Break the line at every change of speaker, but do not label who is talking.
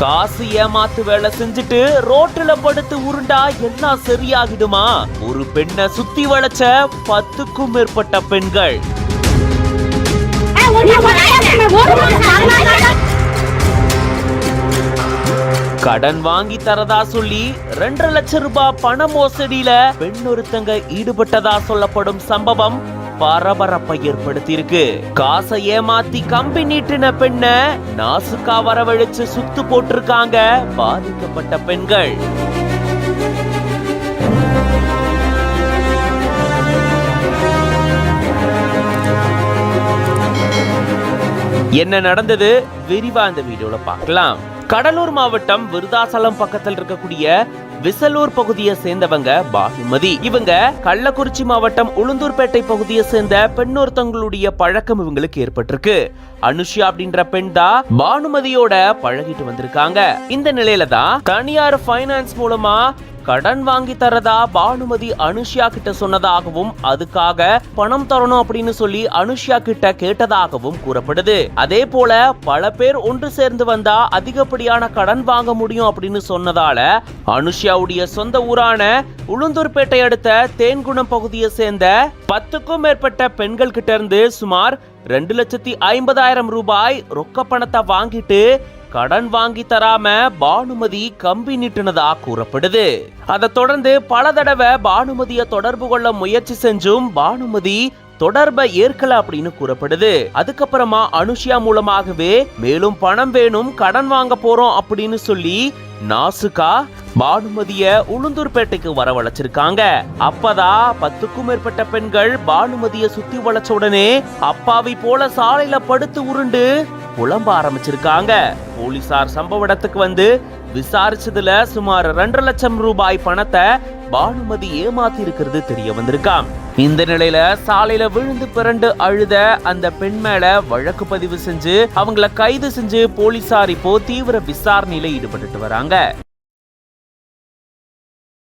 காசு ஏமாத்து வேலை செஞ்சுட்டு ரோட்டுல படுத்து உருண்டா எல்லாம் சரியாகிடுமா? ஒரு பெண்ணை சுத்தி வளைச்ச 10க்கும் மேற்பட்ட பெண்கள். கடன் வாங்கி தரதா சொல்லி 2.5 லட்சம் ரூபாய் பண மோசடியில பெண் ஒருத்தங்க ஈடுபட்டதா சொல்லப்படும் சம்பவம் பரபரப்பை ஏற்படுத்தியிருக்கு. காசை ஏமாத்தி கம்பி நீட்டின பெண்ண நாசுக்கா வரவழைச்சு சுத்து போட்டிருக்காங்க பாதிக்கப்பட்ட பெண்கள். என்ன நடந்தது விரிவா இந்த வீடியோல பார்க்கலாம். கடலூர் மாவட்டம் விருதாசலம் பக்கத்தில் இருக்கக்கூடிய விசலூர் பகுதியை சேர்ந்தவங்க பானுமதி. இவங்க கள்ளக்குறிச்சி மாவட்டம் உளுந்தூர்பேட்டை பகுதியை சேர்ந்த பெண்ணொருத்தங்களுடைய பழக்கம் இவங்களுக்கு ஏற்பட்டிருக்கு. அனுஷா அப்படின்ற பெண் தான் பானுமதியோட பழகிட்டு வந்திருக்காங்க. இந்த நிலையில தான் தனியார் பைனான்ஸ் மூலமா கடன் வாங்கி தரதா பானுமதி அனுஷா கிட்ட சொன்னதாகவும் அதுக்காக பணம் தரணும் அப்படின்னு சொல்லி அனுஷா கிட்ட கேட்டதாகவும் கூறப்படுது. அதே போல பல பேர் ஒன்று சேர்ந்து வந்தா அதிகப்படியான கடன் வாங்க முடியும் அப்படின்னு சொன்னதால அனுஷாவுடைய சொந்த ஊரான உளுந்தூர்பேட்டை அடுத்த தேன்குணம் பகுதியை சேர்ந்த 10க்கும் மேற்பட்ட பெண்கள் கிட்ட இருந்து சுமார் 2,50,000 ரூபாய் ரொக்க பணத்தை வாங்கிட்டு கடன் வாங்கி தராம பானுமதி கம்பி நீட்டினதா கூறப்படுது. அதை தொடர்ந்து பல தடவை பானுமதியை தொடர்பு கொள்ள முயற்சி செஞ்சும் பானுமதி தொடர்பை ஏற்கல அப்படின்னு கூறப்படுது. அதுக்கப்புறமா அனுஷா மூலமாகவே மேலும் பணம் வேணும், கடன் வாங்க போறோம் அப்படின்னு சொல்லி நாசுகா பானுமதிய உளுந்தூர்பேட்டைக்கு வரவழைச்சிருக்காங்க. அப்பதான் 10க்கும் மேற்பட்ட பெண்கள் பானுமதிய சுத்தி வளைச்ச உடனே அப்பாவி போல சாலையில படுத்து உருண்டு புலம்ப ஆரம்பிச்சிருக்காங்க. போலீசார் சம்பவ இடத்துக்கு வந்து விசாரிச்சதுல சுமார் 2.5 லட்சம் ரூபாய் பணத்தை பானுமதி ஏமாத்தி இருக்கிறது தெரிய வந்திருக்காம். இந்த நிலையில சாலையில விழுந்து பிறண்டு அழுத அந்த பெண் மேல வழக்கு பதிவு செஞ்சு அவங்கள கைது செஞ்சு போலீசார் இப்போ தீவிர விசாரணையில ஈடுபட்டு வராங்க.